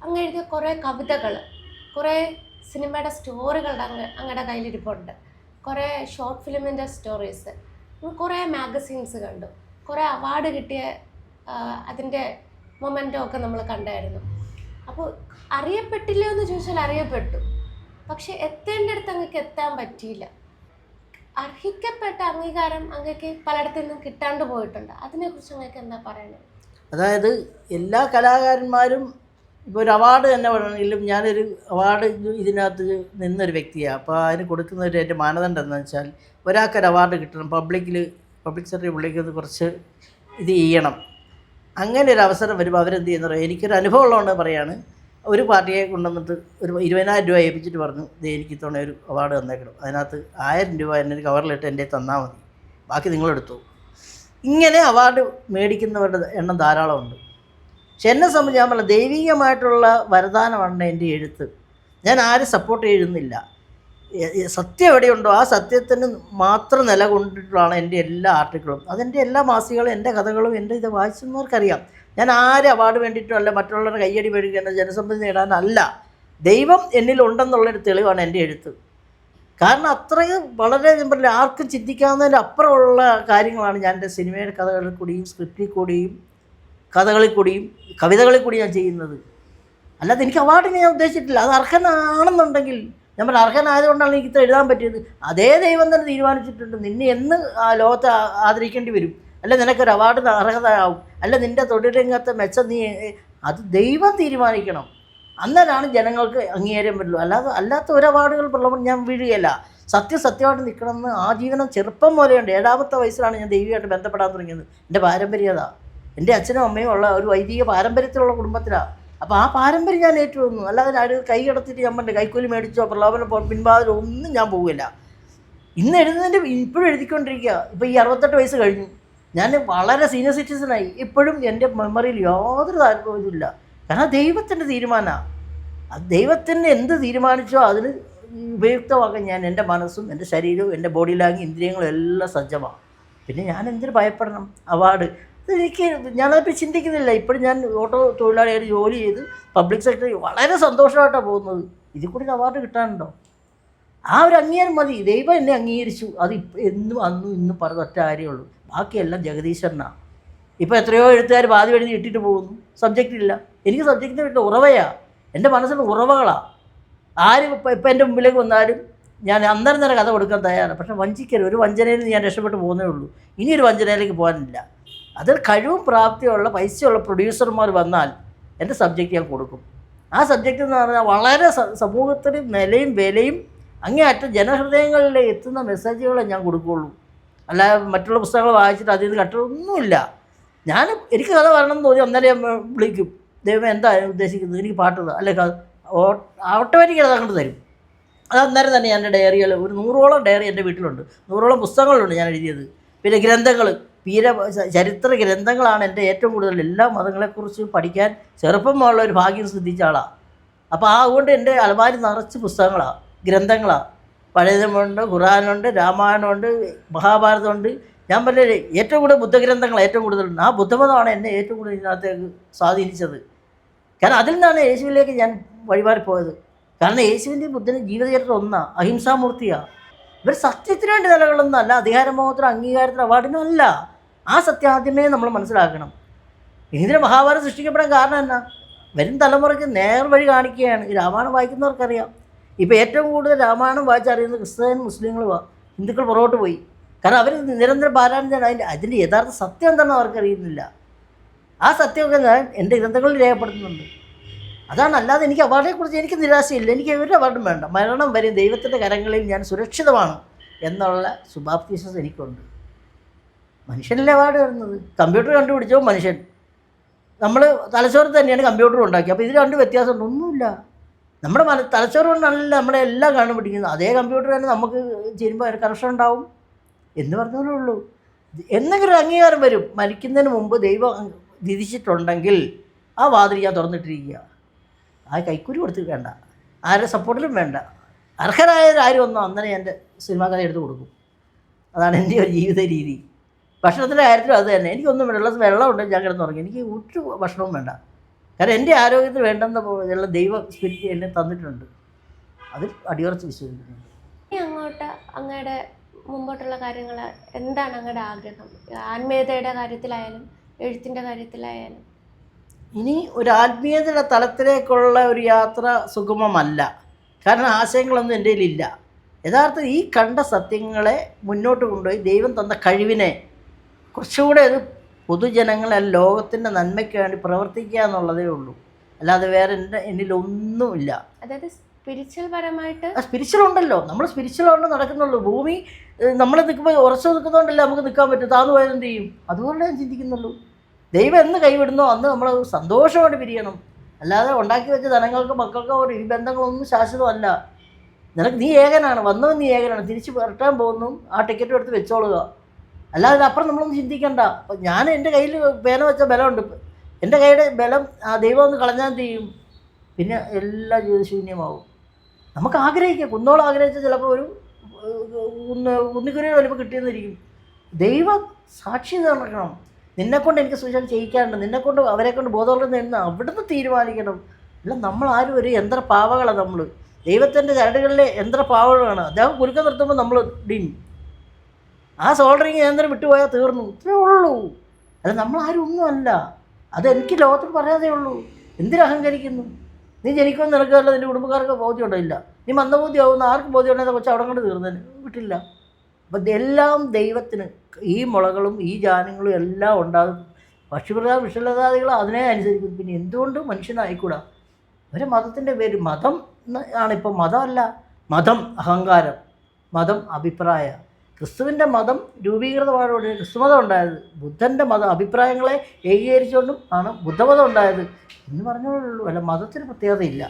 അങ്ങ് എഴുതിയ കുറേ കവിതകൾ, കുറേ സിനിമയുടെ സ്റ്റോറികൾ അങ്ങയുടെ കയ്യിലിരിപ്പുണ്ട്, കുറേ ഷോർട്ട് ഫിലിമിൻ്റെ സ്റ്റോറീസ്, കുറേ മാഗസീൻസ് കണ്ടു, കുറേ അവാർഡ് കിട്ടിയ അതിൻ്റെ മൊമെൻറ്റോ ഒക്കെ നമ്മൾ കണ്ടായിരുന്നു. അപ്പോൾ അറിയപ്പെട്ടില്ല എന്ന് ചോദിച്ചാൽ അറിയപ്പെട്ടു, പക്ഷെ എത്തേണ്ടടുത്ത് അങ്ങക്ക് എത്താൻ പറ്റിയില്ല. അർഹിക്കപ്പെട്ട അംഗീകാരം അങ്ങക്ക് പലയിടത്തു നിന്നും കിട്ടാണ്ട് പോയിട്ടുണ്ട്. അതിനെക്കുറിച്ച് അങ്ങക്ക് എന്താ പറയണത്? അതായത് എല്ലാ കലാകാരന്മാരും ഇപ്പോൾ ഒരു അവാർഡ് തന്നെ പറയണമെങ്കിലും ഞാനൊരു അവാർഡ് ഇതിനകത്ത് നിന്നൊരു വ്യക്തിയാണ്. അപ്പോൾ അതിന് കൊടുക്കുന്നൊരു എൻ്റെ മാനദണ്ഡം എന്താണെന്ന് വെച്ചാൽ ഒരാൾക്കൊരു അവാർഡ് കിട്ടണം, പബ്ലിക് സെക്രട്ടറി വിളിക്കുന്നത് കുറച്ച് ഇത് ചെയ്യണം. അങ്ങനെ ഒരു അവസരം വരുമ്പോൾ അവരെന്ത് ചെയ്യുന്ന പറയുക, എനിക്കൊരു അനുഭവം ഉള്ളതുകൊണ്ട് പറയാണ്. ഒരു പാർട്ടിയെ കൊണ്ടുവന്നിട്ട് ഒരു 20,000 രൂപ ഏൽപ്പിച്ചിട്ട് പറഞ്ഞു, ഇത് എനിക്ക് ഇത്തവണ ഒരു അവാർഡ് തന്നേക്കണം, അതിനകത്ത് 1000 രൂപ എന്നെ ഒരു കവറിലിട്ട് എൻ്റെ തന്നാൽ മതി, ബാക്കി നിങ്ങളെടുത്തു. ഇങ്ങനെ അവാർഡ് മേടിക്കുന്നവരുടെ എണ്ണം ധാരാളമുണ്ട്. പക്ഷെ എന്നെ സംബന്ധിച്ച് ഞാൻ പറഞ്ഞ ദൈവികമായിട്ടുള്ള വരദാനമാണ് എൻ്റെ എഴുത്ത്. ഞാൻ ആരും സപ്പോർട്ട് ചെയ്യുന്നില്ല. സത്യം എവിടെയുണ്ടോ ആ സത്യത്തിന് മാത്രം നിലകൊണ്ടിട്ടുള്ളതാണ് എൻ്റെ എല്ലാ ആർട്ടിക്കിളും. അതെൻ്റെ എല്ലാ മാസികകളും എൻ്റെ കഥകളും എൻ്റെ ഇത് വായിക്കുന്നവർക്കറിയാം. ഞാൻ ആരും അവാർഡ് വേണ്ടിയിട്ടുമല്ല, മറ്റുള്ളവരുടെ കയ്യടി മേടിക്കേണ്ട ജനസമ്മതി നേടാനല്ല. ദൈവം എന്നിലുണ്ടെന്നുള്ളൊരു തെളിവാണ് എൻ്റെ എഴുത്ത്. കാരണം അത്രയും വളരെ ഞാൻ പറഞ്ഞില്ല, ആർക്കും ചിന്തിക്കാവുന്നതിൻ്റെ അപ്പുറമുള്ള കാര്യങ്ങളാണ് ഞാൻ എൻ്റെ സിനിമയുടെ കഥകളിൽ കൂടിയും സ്ക്രിപ്റ്റിൽ കൂടിയും കഥകളിൽ കൂടിയും കവിതകളിൽ കൂടി ഞാൻ ചെയ്യുന്നത്. അല്ലാതെ എനിക്ക് അവാർഡിന് ഞാൻ ഉദ്ദേശിച്ചിട്ടില്ല. അത് അർഹനാണെന്നുണ്ടെങ്കിൽ, ഞാൻ പറഞ്ഞ അർഹനായതുകൊണ്ടാണ് എനിക്കിത് എഴുതാൻ പറ്റിയത്. അതേ ദൈവം തന്നെ തീരുമാനിച്ചിട്ടുണ്ട്, നിന്നെ എന്ന് ആ ലോകത്തെ ആദരിക്കേണ്ടി വരും, അല്ല നിനക്കൊരു അവാർഡിന് അർഹതയാവും, അല്ല നിൻ്റെ തൊഴിൽരംഗത്തെ മെച്ചം നീ, അത് ദൈവം തീരുമാനിക്കണം. അന്നേരമാണ് ജനങ്ങൾക്ക് അംഗീകാരം പറ്റുള്ളൂ. അല്ലാത്ത ഒരു അവാർഡുകൾ ഉള്ളപ്പോൾ ഞാൻ വീഴുകയല്ല. സത്യമായിട്ട് നിൽക്കണമെന്ന് ആ ജീവനം ചെറുപ്പം പോലെയുണ്ട്. 7ാമത്തെ വയസ്സിലാണ് ഞാൻ ദൈവമായിട്ട് ബന്ധപ്പെടാൻ തുടങ്ങിയത്. എൻ്റെ പാരമ്പര്യത, എൻ്റെ അച്ഛനും അമ്മയും ഉള്ള ഒരു വൈദിക പാരമ്പര്യത്തിലുള്ള കുടുംബത്തിലാണ്. അപ്പോൾ ആ പാരമ്പര്യം ഞാൻ ഏറ്റുവന്നു. അല്ലാതെ ആരും കൈ കടത്തിയിട്ട് ഞാൻ പറഞ്ഞ കൈക്കൂലി മേടിച്ചോ പ്രലോഭനം പിൻവാതിലോ ഒന്നും ഞാൻ പോവില്ല. ഇന്ന് എഴുതുന്നതിൻ്റെ ഇപ്പോഴും എഴുതിക്കൊണ്ടിരിക്കുക. ഇപ്പോൾ ഈ 68 വയസ്സ് കഴിഞ്ഞു, ഞാൻ വളരെ സീനിയർ സിറ്റിസണായി. ഇപ്പോഴും എൻ്റെ മെമ്മറിയിൽ യാതൊരു താല്പര്യമില്ല. കാരണം ദൈവത്തിൻ്റെ തീരുമാനമാണ്. അത് ദൈവത്തിന് എന്ത് തീരുമാനിച്ചോ അതിന് ഉപയുക്തമാക്കാൻ ഞാൻ എൻ്റെ മനസ്സും എൻ്റെ ശരീരവും എൻ്റെ ബോഡി ലാംഗ്വേജ് ഇന്ദ്രിയങ്ങളും എല്ലാം സജ്ജമാണ്. പിന്നെ ഞാൻ എന്തിനു ഭയപ്പെടണം അവാർഡ്? എനിക്ക് ഞാനതിപ്പോൾ ചിന്തിക്കുന്നില്ല. ഇപ്പോഴും ഞാൻ ഓട്ടോ തൊഴിലാളിയായിട്ട് ജോലി ചെയ്ത് പബ്ലിക് സെക്ടറിൽ വളരെ സന്തോഷമായിട്ടാണ് പോകുന്നത്. ഇതിൽ കൂടി അവാർഡ് കിട്ടാനുണ്ടോ? ആ ഒരു അംഗീകാരം മതി. ദൈവം എന്നെ അംഗീകരിച്ചു. അത് എന്നും അന്നും ഇന്നും പറഞ്ഞ ഒറ്റ കാര്യമുള്ളൂ. ബാക്കിയെല്ലാം ജഗദീശ്വരനാണ്. ഇപ്പോൾ എത്രയോ എഴുത്തുകാർ പാതി എഴുതി ഇട്ടിട്ട് പോകുന്നു, സബ്ജക്റ്റില്ല. എനിക്ക് സബ്ജക്റ്റിന് വേണ്ട ഉറവയാണ്, എൻ്റെ മനസ്സിൽ ഉറവകളാണ്. ആരും ഇപ്പം എൻ്റെ മുമ്പിലേക്ക് വന്നാലും ഞാൻ അന്നേരം തന്നെ കഥ കൊടുക്കാൻ തയ്യാറാണ്. പക്ഷേ വഞ്ചിക്കരുത്. ഒരു വഞ്ചനയിൽ ഞാൻ രക്ഷപ്പെട്ട് പോകുന്നേ ഉള്ളൂ. ഇനിയൊരു വഞ്ചനയിലേക്ക് പോകാനില്ല. അതിൽ കഴിവും പ്രാപ്തിയുള്ള പൈസയുള്ള പ്രൊഡ്യൂസർമാർ വന്നാൽ എൻ്റെ സബ്ജക്റ്റ് ഞാൻ കൊടുക്കും. ആ സബ്ജക്റ്റ് എന്ന് പറഞ്ഞാൽ വളരെ സമൂഹത്തിന് നിലയും വിലയും അങ്ങേയറ്റം ജനഹൃദയങ്ങളിൽ എത്തുന്ന മെസ്സേജുകളെ ഞാൻ കൊടുക്കുകയുള്ളൂ. അല്ലാതെ മറ്റുള്ള പുസ്തകങ്ങൾ വായിച്ചിട്ട് അതിൽ നിന്ന് കട്ടൊന്നുമില്ല. എനിക്ക് കഥ വരണമെന്ന് തോന്നി അന്നേരം ഞാൻ വിളിക്കും, ദൈവം എന്താ ഉദ്ദേശിക്കുന്നത്, എനിക്ക് പാട്ട് അല്ലെങ്കിൽ ഓട്ടോമാറ്റിക് അത് അങ്ങോട്ട് തരും. അത് അന്നേരം തന്നെ എൻ്റെ ഡയറികൾ, ഒരു 100ഓളം ഡയറി എൻ്റെ വീട്ടിലുണ്ട്, 100ഓളം പുസ്തകങ്ങളുണ്ട് ഞാൻ എഴുതിയത്. പിന്നെ ഗ്രന്ഥങ്ങൾ, ചരിത്ര ഗ്രന്ഥങ്ങളാണ് എൻ്റെ ഏറ്റവും കൂടുതൽ. എല്ലാ മതങ്ങളെക്കുറിച്ച് പഠിക്കാൻ ചെറുപ്പം മുതലുള്ള ഒരു ഭാഗ്യം സിദ്ധിച്ച ആളാണ്. അപ്പോൾ അതുകൊണ്ട് എൻ്റെ അലമാരി നിറച്ച് പുസ്തകങ്ങളാണ്, ഗ്രന്ഥങ്ങളാണ്. പഴയതുമുണ്ട്, ഖുർആനുണ്ട്, രാമായണമുണ്ട്, മഹാഭാരതമുണ്ട്. ഞാൻ പറഞ്ഞത് ഏറ്റവും കൂടുതൽ ബുദ്ധഗ്രന്ഥങ്ങൾ ഏറ്റവും കൂടുതലുണ്ട്. ആ ബുദ്ധമതമാണ് എന്നെ ഏറ്റവും കൂടുതൽ ഇതിനകത്തേക്ക് സ്വാധീനിച്ചത്. കാരണം അതിൽ നിന്നാണ് യേശുവിലേക്ക് ഞാൻ വഴിമാറിപ്പോയത്. കാരണം യേശുവിൻ്റെ ബുദ്ധൻ്റെ ജീവിതചരിത്രം ഒന്നാണ്, അഹിംസാമൂർത്തിയാണ്. ഇവർ സത്യത്തിന് വേണ്ടി നിലകൊള്ളുന്നതല്ല, അധികാരമോഹത്തിനും അംഗീകാരത്തിനും അവാർഡിനും അല്ല. ആ സത്യം ആദ്യമേ നമ്മൾ മനസ്സിലാക്കണം. ഇതിന് മഹാഭാരതം സൃഷ്ടിക്കപ്പെടാൻ കാരണം എന്നാ? വരും തലമുറയ്ക്ക് നേർവഴി കാണിക്കുകയാണ്. ഈ രാമായണം വായിക്കുന്നവർക്കറിയാം. ഇപ്പോൾ ഏറ്റവും കൂടുതൽ രാമായണം വായിച്ചറിയുന്നത് ക്രിസ്ത്യൻ മുസ്ലിങ്ങളുമാണ്. ഹിന്ദുക്കൾ പുറകോട്ട് പോയി. കാരണം അവർ നിരന്തരം പാരായണം ചെയ്യണം. അതിൻ്റെ യഥാർത്ഥ സത്യം എന്താണെന്ന് അവർക്കറിയുന്നില്ല. ആ സത്യമൊക്കെ ഞാൻ എൻ്റെ ഗ്രന്ഥങ്ങളിൽ രേഖപ്പെടുത്തുന്നുണ്ട്. അതാണ്. അല്ലാതെ എനിക്ക് അവാർഡിനെക്കുറിച്ച് എനിക്ക് നിരാശയില്ല. എനിക്ക് ഒരു അവാർഡും വേണ്ട. മരണം വരെ ദൈവത്തിൻ്റെ കരങ്ങളിൽ ഞാൻ സുരക്ഷിതമാണ് എന്നുള്ള ശുഭാപ്തി വിശ്വാസം എനിക്കുണ്ട്. മനുഷ്യനല്ലേ അവാർഡ് വരുന്നത്? കമ്പ്യൂട്ടർ കണ്ടുപിടിച്ചോ മനുഷ്യൻ, നമ്മൾ തലച്ചോറ് തന്നെയാണ് കമ്പ്യൂട്ടർ ഉണ്ടാക്കി. അപ്പോൾ ഇത് രണ്ട് വ്യത്യാസമുണ്ട്? ഒന്നുമില്ല. നമ്മുടെ തലച്ചോറ് കൊണ്ടല്ല നമ്മളെ എല്ലാം കണ്ടുപിടിക്കുന്നത്. അതേ കമ്പ്യൂട്ടർ തന്നെ നമുക്ക് ചെയ്യുമ്പോൾ അതിന് കറക്ഷൻ ഉണ്ടാവും എന്ന് പറഞ്ഞതേ ഉള്ളൂ. എന്തെങ്കിലും ഒരു അംഗീകാരം വരും. മരിക്കുന്നതിന് മുമ്പ് ദൈവം വിധിച്ചിട്ടുണ്ടെങ്കിൽ ആ വാതിൽ ഞാൻ തുറന്നിട്ടിരിക്കുക. ആ കൈക്കൂലി കൊടുത്തിട്ട് വേണ്ട, ആരുടെ സപ്പോർട്ടിലും വേണ്ട. അർഹരായവരാരും ഒന്നോ അന്നേരം എൻ്റെ സിനിമാ കഥ എടുത്ത് കൊടുക്കും. അതാണ് എൻ്റെ ഒരു ജീവിത രീതി. ഭക്ഷണത്തിൻ്റെ കാര്യത്തിലും അത് തന്നെ. എനിക്കൊന്നും വേണ്ട. വെള്ളമുണ്ടെങ്കിൽ ഞാൻ കിടന്നുറങ്ങി, എനിക്ക് ഒരു ഭക്ഷണവും വേണ്ട. കാരണം എൻ്റെ ആരോഗ്യത്തിന് വേണ്ടെന്ന പോലെയുള്ള ദൈവ സ്പിരിറ്റ് എന്നെ തന്നിട്ടുണ്ട്. അതിൽ അടിയുറച്ച് വിശ്വസിക്കുന്നു. ഇനി അങ്ങോട്ട് അങ്ങയുടെ മുമ്പോട്ടുള്ള കാര്യങ്ങൾ എന്താണ് അങ്ങയുടെ ആഗ്രഹം? ആത്മീയതയുടെ കാര്യത്തിലായാലും എഴുത്തിൻ്റെ കാര്യത്തിലായാലും. ഇനി ഒരു ആത്മീയതയുടെ തലത്തിലേക്കുള്ള ഒരു യാത്ര സുഗമമല്ല. കാരണം ആശയങ്ങളൊന്നും എൻ്റെ കയ്യിലില്ല. യഥാർത്ഥത്തിൽ ഈ കണ്ട സത്യങ്ങളെ മുന്നോട്ട് കൊണ്ടുപോയി ദൈവം തന്ന കഴിവിനെ കുറച്ചുകൂടെ അത് പൊതുജനങ്ങളെ ലോകത്തിൻ്റെ നന്മയ്ക്ക് വേണ്ടി പ്രവർത്തിക്കുക എന്നുള്ളതേ ഉള്ളൂ. അല്ലാതെ വേറെ എന്നിലൊന്നുമില്ല. അതായത് സ്പിരിച്വൽ പരമായിട്ട് സ്പിരിച്വൽ ഉണ്ടല്ലോ, നമ്മൾ സ്പിരിച്വൽ കൊണ്ട് നടക്കുന്നുള്ളൂ. ഭൂമി നമ്മൾ നിൽക്കുമ്പോൾ ഉറച്ചു നിൽക്കുന്നതുകൊണ്ടല്ലേ നമുക്ക് നിൽക്കാൻ പറ്റും. താന്നു പോയാൽ എന്ത് ചെയ്യും? അതുകൊണ്ടേ ഞാൻ ചിന്തിക്കുന്നുള്ളൂ. ദൈവം എന്ന് കൈവിടുന്നോ അന്ന് നമ്മൾ സന്തോഷമായിട്ട് പിരിയണം. അല്ലാതെ ഉണ്ടാക്കി വെച്ച ധനങ്ങൾക്ക് മക്കൾക്കോ ഈ ബന്ധങ്ങളൊന്നും ശാശ്വതമല്ല. നീ ഏകനാണ്, വന്നവൻ നീ ഏകനാണ്, തിരിച്ച് പുരട്ടാൻ പോകുന്നു, ആ ടിക്കറ്റും എടുത്ത് വെച്ചോളുക. അല്ലാതെ അതിനപ്പുറം നമ്മളൊന്നും ചിന്തിക്കണ്ട. അപ്പം ഞാൻ എൻ്റെ കയ്യിൽ പേന വെച്ച ബലമുണ്ട്. എൻ്റെ കൈയുടെ ബലം ആ ദൈവം ഒന്ന് കളഞ്ഞാൽ എന്ത് ചെയ്യും? പിന്നെ എല്ലാ ജീവിതശൂന്യമാവും. നമുക്ക് ആഗ്രഹിക്കാം, കുന്നോളം ആഗ്രഹിച്ചാൽ ചിലപ്പോൾ ഒരു ഉണ്ണിക്കുരിയുടെ വലിപ്പം കിട്ടിയെന്നിരിക്കും. ദൈവം സാക്ഷി നടക്കണം. നിന്നെക്കൊണ്ട് എനിക്ക് സുവിശേഷം ചെയ്യിക്കാനുണ്ട്, നിന്നെക്കൊണ്ട് അവരെക്കൊണ്ട് ബോധവൽക്കരണം എന്ന് അവിടുന്ന് തീരുമാനിക്കണം. അല്ല നമ്മളാരും ഒരു യന്ത്രപാവകളാണ്. നമ്മൾ ദൈവത്തിൻ്റെ ചരടുകളിലെ യന്ത്രപാവകളാണ്. അദ്ദേഹം കുലുക്കം നിർത്തുമ്പോൾ നമ്മൾ ഡിം, ആ സോൾഡറിങ് യന്ത്രം വിട്ടുപോയാൽ തീർന്നു. ഇത്രേ ഉള്ളൂ. അല്ല നമ്മളാരും ഒന്നുമല്ല. അതെനിക്ക് ലോകത്തിൽ പറയാതേ ഉള്ളൂ. എന്തിനഹങ്കരിക്കുന്നു? നീ ജനിക്കുമെന്ന് നിനക്കല്ല, നിൻ്റെ കുടുംബക്കാർക്ക് ബോധ്യമുണ്ടോ? ഇല്ല. നീ മന്ദബോധ്യമാവുന്ന ആർക്ക് ബോധ്യമുണ്ടെന്ന് കൊച്ചു അവിടെ കൊണ്ട് തീർന്നതിന് വിട്ടില്ല. അപ്പം എല്ലാം ദൈവത്തിന്. ഈ മുളകളും ഈ ജാനങ്ങളും എല്ലാം ഉണ്ടാകും. പക്ഷിപ്രദ വിഷലതാദികൾ അതിനെ അനുസരിക്കും. പിന്നെ എന്തുകൊണ്ട് മനുഷ്യനായിക്കൂടാ? ഒരു മതത്തിൻ്റെ പേര് മതം ആണിപ്പോൾ. മതമല്ല, മതം അഹങ്കാരം, മതം അഭിപ്രായ. ക്രിസ്തുവിൻ്റെ മതം രൂപീകൃതമായതോടെ ക്രിസ്തുമതം ഉണ്ടായത്. ബുദ്ധൻ്റെ മതം അഭിപ്രായങ്ങളെ ഏകീകരിച്ചുകൊണ്ടും ആണ് ബുദ്ധമതം ഉണ്ടായത് എന്ന് പറഞ്ഞോളൂ. അല്ല മതത്തിന് പ്രത്യേകതയില്ല.